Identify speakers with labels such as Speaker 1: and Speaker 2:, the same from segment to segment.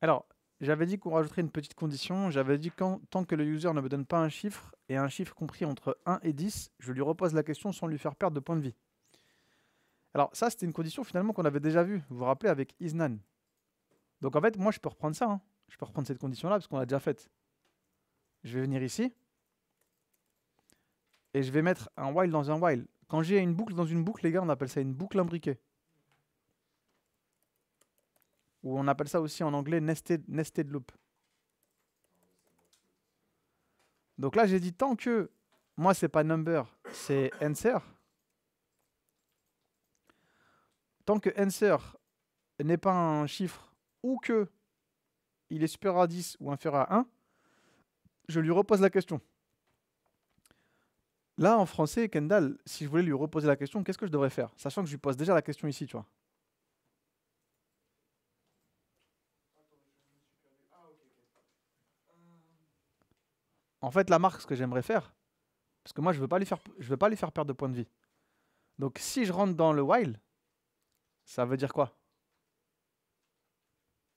Speaker 1: Alors, j'avais dit qu'on rajouterait une petite condition. J'avais dit tant que le user ne me donne pas un chiffre, et un chiffre compris entre 1 et 10, je lui repose la question sans lui faire perdre de points de vie. Alors ça, c'était une condition finalement qu'on avait déjà vue, vous vous rappelez, avec isnan. Donc en fait, moi, je peux reprendre ça, hein. Je peux reprendre cette condition-là parce qu'on l'a déjà faite. Je vais venir ici, et je vais mettre un while dans un while. Quand j'ai une boucle dans une boucle, les gars, on appelle ça une boucle imbriquée. Ou on appelle ça aussi en anglais nested loop. Donc là, j'ai dit tant que moi, c'est pas number, c'est answer. Tant que answer n'est pas un chiffre ou que il est supérieur à 10 ou inférieur à 1, je lui repose la question. Là, en français, Kendall, si je voulais lui reposer la question, qu'est-ce que je devrais faire? Sachant que je lui pose déjà la question ici, tu vois. En fait, la marque, ce que j'aimerais faire, parce que moi, je veux pas lui faire perdre de points de vie. Donc, si je rentre dans le while, ça veut dire quoi?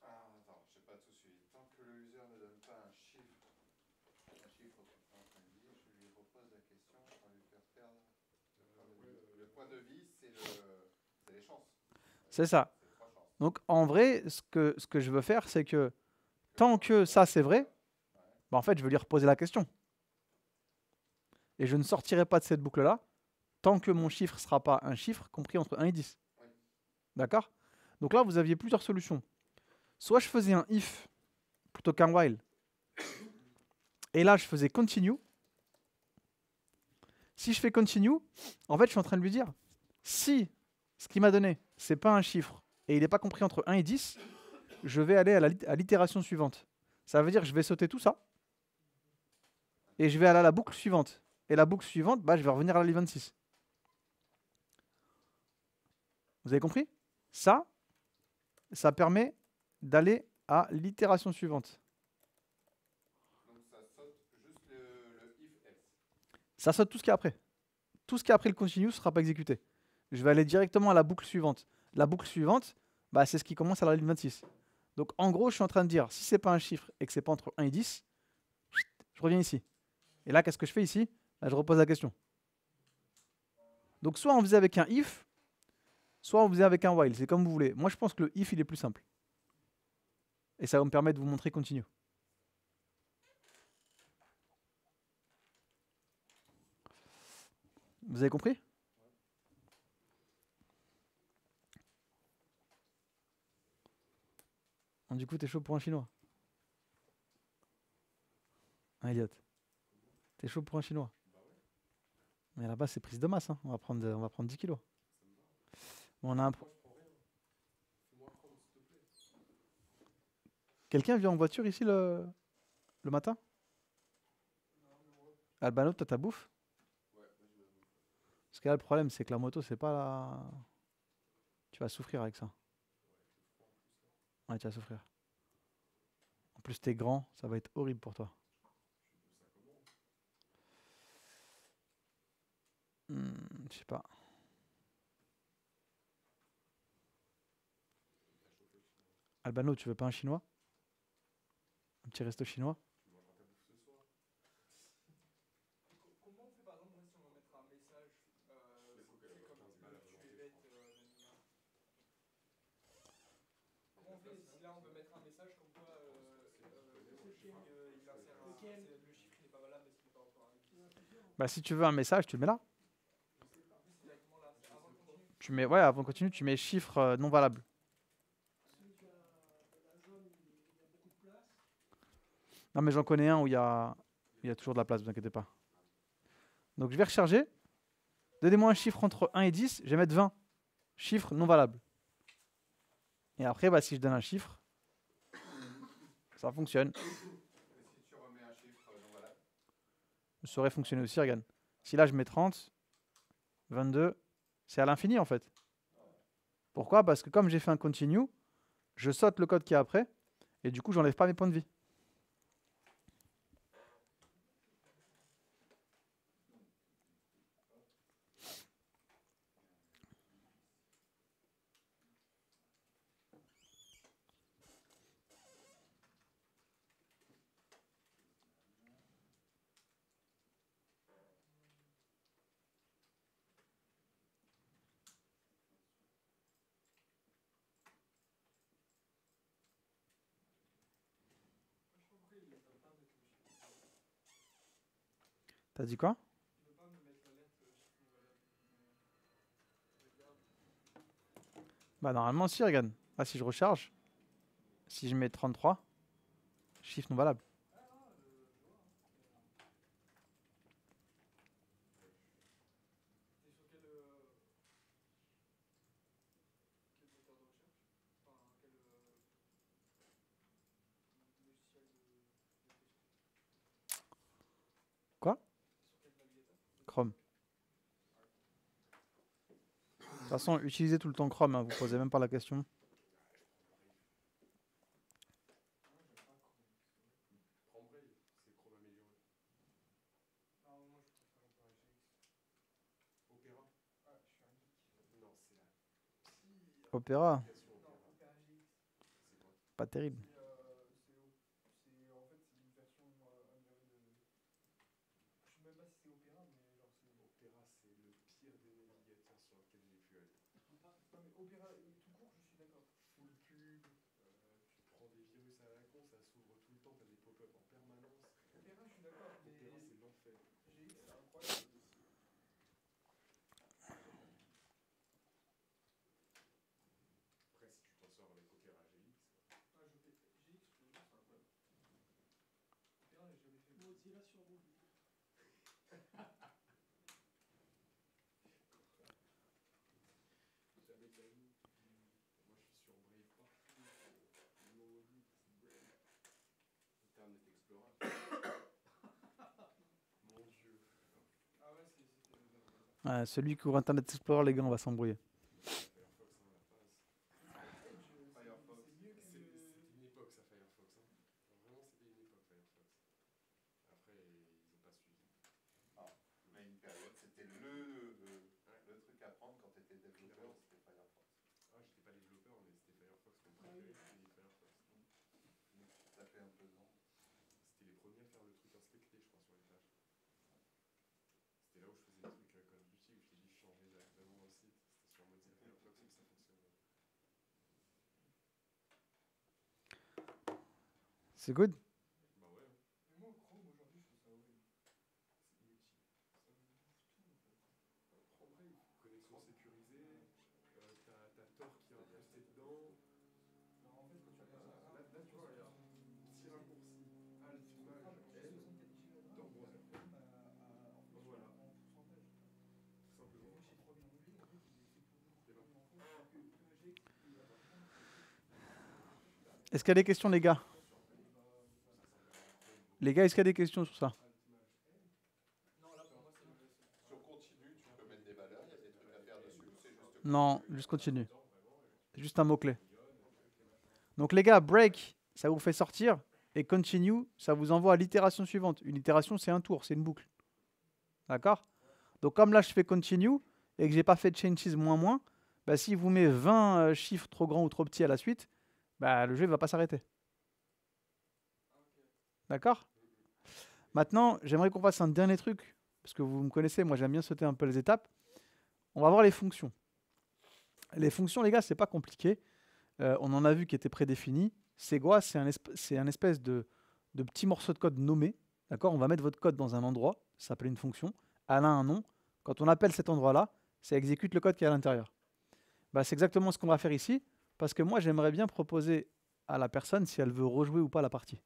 Speaker 2: Ah, attends, je n'ai pas tout suivi. Tant que le user ne donne pas un chiffre qui prend un vie, je lui repose la question sans lui faire perdre le point de vie. Le point de vie, c'est les chances.
Speaker 1: C'est ça.
Speaker 2: C'est les trois chances.
Speaker 1: Donc, en vrai, ce que je veux faire, c'est que tant que ça, c'est vrai,
Speaker 2: Ouais.
Speaker 1: bah, en fait, je veux lui reposer la question. Et je ne sortirai pas de cette boucle-là tant que mon chiffre ne sera pas un chiffre compris entre 1 et 10.
Speaker 2: Oui.
Speaker 1: D'accord? Donc là, vous aviez plusieurs solutions. Soit je faisais un if plutôt qu'un while. Et là, je faisais continue. Si je fais continue, en fait, je suis en train de lui dire, si ce qu'il m'a donné, c'est pas un chiffre et il n'est pas compris entre 1 et 10, je vais aller à l'itération suivante. Ça veut dire que je vais sauter tout ça et je vais aller à la boucle suivante. Et la boucle suivante, bah, je vais revenir à la ligne 26. Vous avez compris? Ça permet d'aller à l'itération suivante.
Speaker 2: Donc ça saute juste le if else.
Speaker 1: Ça saute tout ce qui est après. Tout ce qui est après le continue ne sera pas exécuté. Je vais aller directement à la boucle suivante. La boucle suivante, bah, c'est ce qui commence à la ligne 26. Donc en gros, je suis en train de dire, si c'est pas un chiffre et que c'est pas entre 1 et 10, je reviens ici. Et là, qu'est-ce que je fais ici? Là, je repose la question. Donc soit on faisait avec un if, soit on faisait avec un while. C'est comme vous voulez. Moi, je pense que le if, il est plus simple. Et ça va me permettre de vous montrer continue. Vous avez compris? Donc, du coup, t'es chaud pour un chinois. Hein, Elliot? T'es chaud pour un chinois? Mais là-bas, c'est prise de masse, hein. On va prendre 10 kilos. On a un... Quelqu'un vient en voiture ici le matin? Albano, toi, ta bouffe? Parce que là, le problème, c'est que la moto, c'est pas la... Tu vas souffrir avec ça. Ouais, tu vas souffrir. En plus, t'es grand, ça va être horrible pour toi. Je sais pas. Albano, tu veux pas un chinois? Un petit resto chinois?
Speaker 3: Comment on fait par exemple si on veut mettre un message, c'est comme tu es bête, nanana. Comment on fait si là on veut mettre un message comme quoi le coaching il insère le chiffre n'est pas valable parce qu'il n'est pas encore arrivé.
Speaker 1: Bah, si tu veux un message, tu le mets là.
Speaker 3: En plus c'est directement là, avant de continuer.
Speaker 1: Tu mets, ouais, avant de continuer, tu mets chiffre non valable. Non, mais j'en connais un où il y a toujours de la place, vous inquiétez pas. Donc, je vais recharger. Donnez-moi un chiffre entre 1 et 10, je vais mettre 20. Chiffre non valable. Et après, bah, si je donne un chiffre, ça fonctionne.
Speaker 2: Et si tu remets un chiffre non valable?
Speaker 1: Ça aurait fonctionné aussi, regarde. Si là, je mets 30, 22, c'est à l'infini en fait. Pourquoi? Parce que comme j'ai fait un continue, je saute le code qui est après, et du coup, j'enlève pas mes points de vie. T'as dit quoi?
Speaker 3: Tu peux pas me mettre l'alerte chiffre non valable. Regarde.
Speaker 1: Bah normalement si, regarde. Ah, si je recharge, si je mets 33, chiffre non valable.
Speaker 3: Ah non, je vois. T'es sur quel moteur de recherche? Enfin, quel logiciel de réflexion?
Speaker 1: Quoi?
Speaker 3: Sur quel navigateur?
Speaker 1: Chrome. De toute façon, utilisez tout le temps Chrome, hein, vous posez même pas la question.
Speaker 4: Prends Brave, c'est Chrome amélioré.
Speaker 3: Non, moi je préfère l'Opera GX.
Speaker 4: Opera?
Speaker 3: Ah, je suis un geek.
Speaker 4: Non, c'est la pire
Speaker 1: Opéra,
Speaker 4: application
Speaker 3: Non,
Speaker 4: Opera.
Speaker 3: Opera GX.
Speaker 4: C'est quoi?
Speaker 1: pas terrible.
Speaker 3: En fait, c'est une version Android. Je sais même pas si c'est Opera, mais genre c'est.
Speaker 4: Opera, c'est le pire des navigateurs sur lequel j'ai pu aller.
Speaker 3: Non, mais Opera tout court, je suis d'accord.
Speaker 4: Full pub, tu prends des virus à la con, ça s'ouvre tout le temps, t'as des pop-up en permanence.
Speaker 3: Opera, je suis d'accord, mais
Speaker 4: Opera, c'est l'enfer.
Speaker 3: GX, c'est incroyable.
Speaker 4: Après, si tu t'en sors avec Opera GX,
Speaker 3: Ah, GX, je te jure, c'est incroyable. Opera, j'ai jamais fait. Mozilla sur vous.
Speaker 4: jamais de la vie. Moi, je suis sur Brave partout. Monolith, Brave. Internet Explorer. Mon Dieu.
Speaker 3: Ah ouais, c'était le même.
Speaker 1: Ouais, celui qui ouvre Internet Explorer, les gars, on va s'embrouiller.
Speaker 4: Firefox, hein, la base.
Speaker 3: Edge,
Speaker 4: Firefox,
Speaker 3: c'est mieux que.
Speaker 4: c'était une époque, ça, Firefox. Hein. Vraiment, c'était une époque, Firefox. Après, ils n'ont pas suivi.
Speaker 2: Mais une période, c'était le truc à prendre quand tu étais développeur, c'était Firefox.
Speaker 4: Ah, j'étais pas développeur, mais c'était Firefox. Mon préféré, c'était Firefox.
Speaker 2: Donc tu tapais un peu dedans.
Speaker 4: C'était les premiers à faire le truc inspecté, je crois, sur les pages. C'était là où je faisais des trucs Call of Duty, où je t'ai dit, je changeais directement dans le site. C'était sur Mozilla Firefox et que ça fonctionnait.
Speaker 1: C'est good?
Speaker 4: Bah ouais, hein.
Speaker 3: Mais moi, Chrome aujourd'hui, je trouve ça horrible.
Speaker 4: C'est inutile. Ça me bouffe tout, en fait. Prends Brave, connexion sécurisée, t'as Tor qui est incrusté dedans.
Speaker 3: Non, en fait, quand tu regardes ça.
Speaker 4: Là, tu vois, regarde. Petit raccourci.
Speaker 3: Ah, le petit
Speaker 4: Image,
Speaker 3: j'ai 64 Go de
Speaker 4: Tor
Speaker 3: RAM,
Speaker 4: browser.
Speaker 3: en fonction
Speaker 4: Voilà.
Speaker 3: en pourcentage.
Speaker 4: Tout simplement.
Speaker 3: Moi, j'ai 3000 onglets, en fait, il est fait pour beaucoup
Speaker 4: Et
Speaker 3: plus
Speaker 4: ben.
Speaker 3: en fond. Que GX, il va pas prendre.
Speaker 1: Est-ce qu'il y a des questions, les gars? Les gars, est-ce qu'il y a des questions sur ça?
Speaker 3: Non, là, pour moi, c'est le.
Speaker 2: Sur continu, tu peux mettre des valeurs, il y a des trucs à faire dessus, ou c'est juste.
Speaker 1: Non, juste continue. C'est juste un mot-clé. Donc les gars, break, ça vous fait sortir. Et continue, ça vous envoie à l'itération suivante. Une itération, c'est un tour, c'est une boucle. D'accord? Donc comme là, je fais continue et que j'ai pas fait de changes moins, bah, s'il vous met 20 chiffres trop grands ou trop petits à la suite, bah, le jeu ne va pas s'arrêter. D'accord? Maintenant, j'aimerais qu'on fasse un dernier truc, parce que vous me connaissez, moi j'aime bien sauter un peu les étapes. On va voir les fonctions. Les fonctions, les gars, c'est pas compliqué. On en a vu qui étaient prédéfinis. C'est quoi? C'est un espèce de petit morceau de code nommé. D'accord? On va mettre votre code dans un endroit, ça s'appelle une fonction. Elle a un nom. Quand on appelle cet endroit-là, ça exécute le code qui est à l'intérieur. Bah, c'est exactement ce qu'on va faire ici, parce que moi j'aimerais bien proposer à la personne si elle veut rejouer ou pas la partie.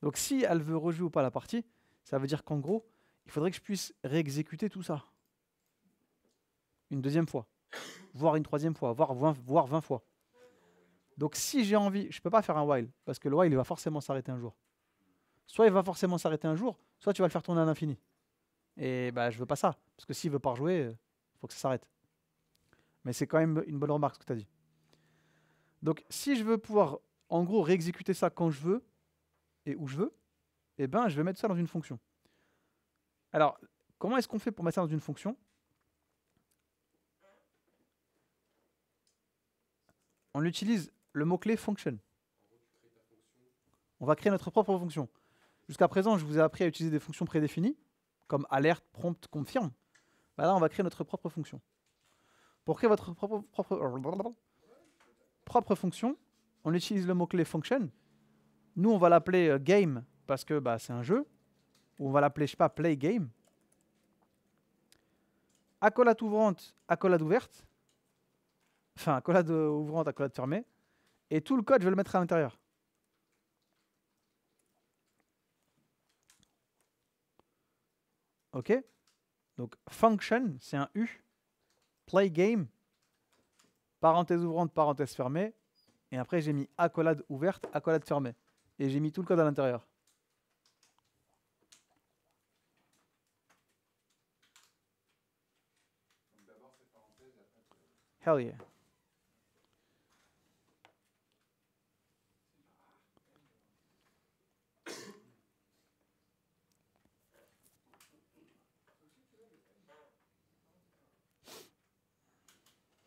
Speaker 1: Donc si elle veut rejouer ou pas la partie, ça veut dire qu'en gros, il faudrait que je puisse réexécuter tout ça. Une deuxième fois, voire une troisième fois, voire 20 fois. Donc si j'ai envie, je ne peux pas faire un while, parce que le while il va forcément s'arrêter un jour. Soit il va forcément s'arrêter un jour, soit tu vas le faire tourner à l'infini. Et bah, je veux pas ça, parce que s'il veut pas rejouer, il faut que ça s'arrête. Mais c'est quand même une bonne remarque ce que tu as dit. Donc si je veux pouvoir, en gros, réexécuter ça quand je veux, et où je veux, eh ben, je vais mettre ça dans une fonction. Alors, comment est-ce qu'on fait pour mettre ça dans une fonction? On utilise le mot-clé function. On va créer notre propre fonction. Jusqu'à présent, je vous ai appris à utiliser des fonctions prédéfinies, comme alerte, prompt, confirme. Ben là, on va créer notre propre fonction. Pour créer votre propre fonction, on utilise le mot-clé function. Nous, on va l'appeler game, parce que bah, c'est un jeu. ou on va l'appeler, je sais pas, play game. Accolade ouvrante, accolade ouverte. Enfin, accolade ouvrante, accolade fermée. Et tout le code, je vais le mettre à l'intérieur. OK? Donc, function, c'est un U. Play game, parenthèse ouvrante, parenthèse fermée. Et après, j'ai mis accolade ouverte, accolade fermée. Et j'ai mis tout le code à l'intérieur.
Speaker 2: Donc d'abord c'est parenthèse et après
Speaker 1: Hell yeah.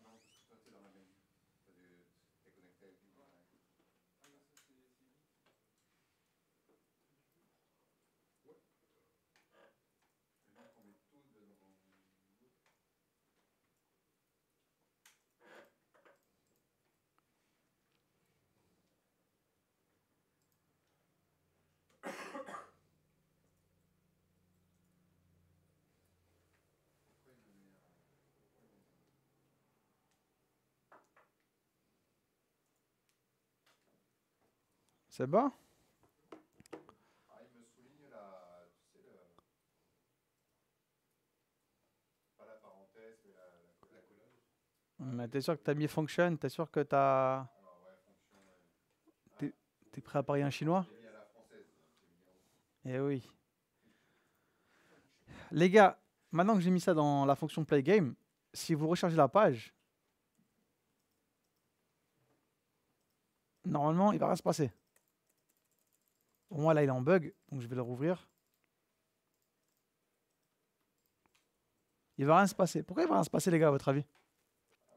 Speaker 2: non, parce que toi t'es dans la même. T'es connecté avec une. Et donc on met tout dedans. Pourquoi il me met un.
Speaker 1: C'est bon?
Speaker 2: Ah, il me souligne la. Tu sais, le. Pas la parenthèse, mais la collade.
Speaker 1: Mais t'es sûr que t'as mis function? T'es sûr que t'as...
Speaker 2: Alors ouais, fonction.
Speaker 1: T'es prêt à parier un chinois?
Speaker 2: J'ai mis à la française. J'ai mis en haut.
Speaker 1: Eh oui. Les gars, maintenant que j'ai mis ça dans la fonction play game, si vous rechargez la page, normalement, il va rien se passer. Pour moi, là, il est en bug, donc je vais le rouvrir. Il va rien se passer. Pourquoi il va rien se passer, les gars, à votre avis?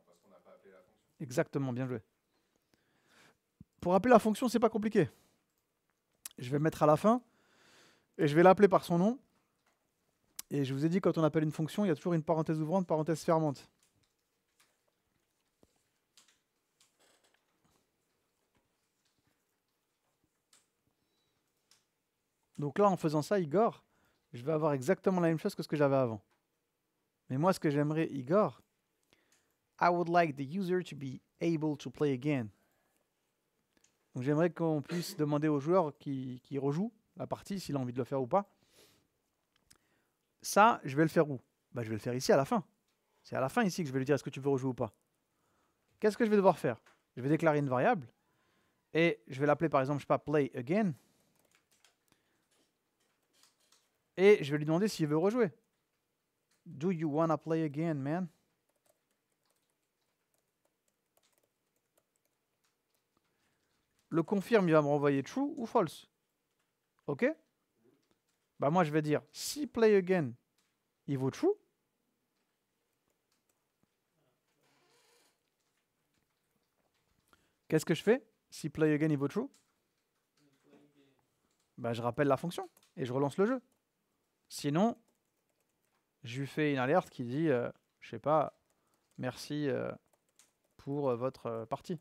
Speaker 2: Parce qu'on n'a pas appelé la fonction.
Speaker 1: Exactement, bien joué. Pour appeler la fonction, c'est pas compliqué. Je vais le mettre à la fin et je vais l'appeler par son nom. Et je vous ai dit, quand on appelle une fonction, il y a toujours une parenthèse ouvrante, parenthèse fermante. Donc là, en faisant ça, Igor, je vais avoir exactement la même chose que ce que j'avais avant. Mais moi, ce que j'aimerais, Igor, I would like the user to be able to play again. Donc j'aimerais qu'on puisse demander au joueur qui rejoue la partie, s'il a envie de le faire ou pas. Ça, je vais le faire où? Bah, je vais le faire ici à la fin. C'est à la fin ici que je vais lui dire est-ce que tu veux rejouer ou pas. Qu'est-ce que je vais devoir faire? Je vais déclarer une variable et je vais l'appeler par exemple, je sais pas, play again. Et je vais lui demander s'il veut rejouer. Do you wanna play again, man? Le confirme, il va me renvoyer true ou false. OK? Bah moi, je vais dire si play again, il vaut true. Qu'est-ce que je fais? Si play again, il vaut true. Bah, je rappelle la fonction et je relance le jeu. Sinon, je lui fais une alerte qui dit, je sais pas, merci pour votre partie.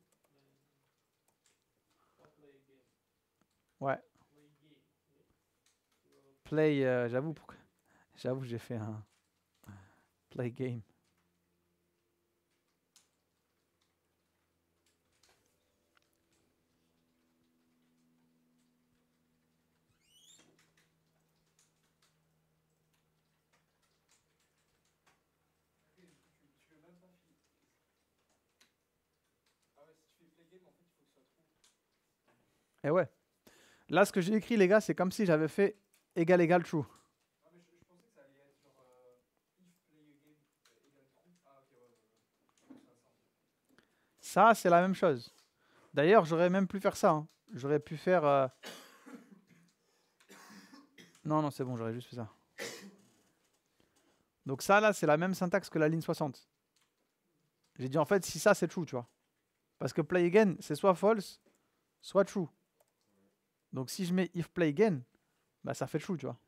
Speaker 1: Ouais. Play, j'avoue, j'ai fait un play game.
Speaker 3: Tu veux même pas filer. Ah ouais, si tu fais play game, en fait, il faut que ça soit true.
Speaker 1: Et ouais. Là, ce que j'ai écrit, les gars, c'est comme si j'avais fait égal égal true.
Speaker 3: Ah, mais je pensais que ça allait être genre if play game égale true. Ah, ok, ouais. C'est ça, en fait.
Speaker 1: Ça, c'est la même chose. D'ailleurs, j'aurais même pu faire ça. Hein. J'aurais pu faire... Non, c'est bon, j'aurais juste fait ça. Donc ça, là, c'est la même syntaxe que la ligne 60. J'ai dit, en fait, si ça, c'est true, tu vois. Parce que play again, c'est soit false, soit true. Donc si je mets if play again, bah ça fait true, tu vois.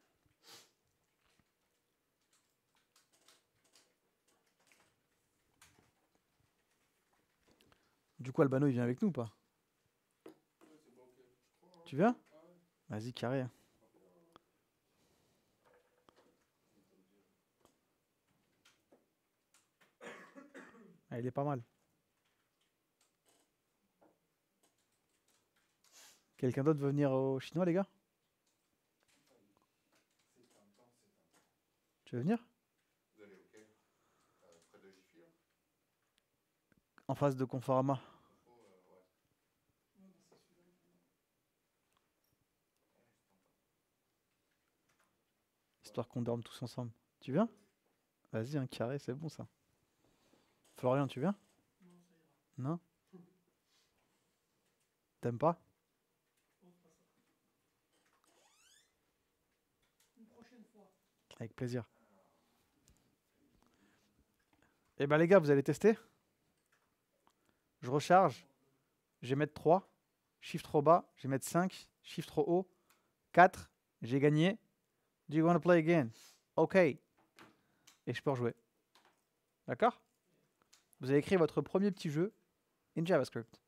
Speaker 1: Du coup, Albano, il vient avec nous ou pas? Tu viens? Vas-y, carré. Ah, il est pas mal. Quelqu'un d'autre veut venir au chinois, les gars? Tu veux venir?
Speaker 2: Vous allez auquel près de Jiffy, là
Speaker 1: En face de Conforama.
Speaker 2: Ouais.
Speaker 1: Histoire qu'on dorme tous ensemble. Tu viens? Vas-y, un carré, c'est bon ça. Florian, tu viens? Non? T'aimes pas? Avec plaisir. Eh ben les gars, vous allez tester? Je recharge. Je vais mettre 3. Chiffre trop bas. Je vais mettre 5. Chiffre trop haut. 4. J'ai gagné. Do you want to play again? OK. Et je peux rejouer. D'accord? Vous avez écrit votre premier petit jeu in JavaScript.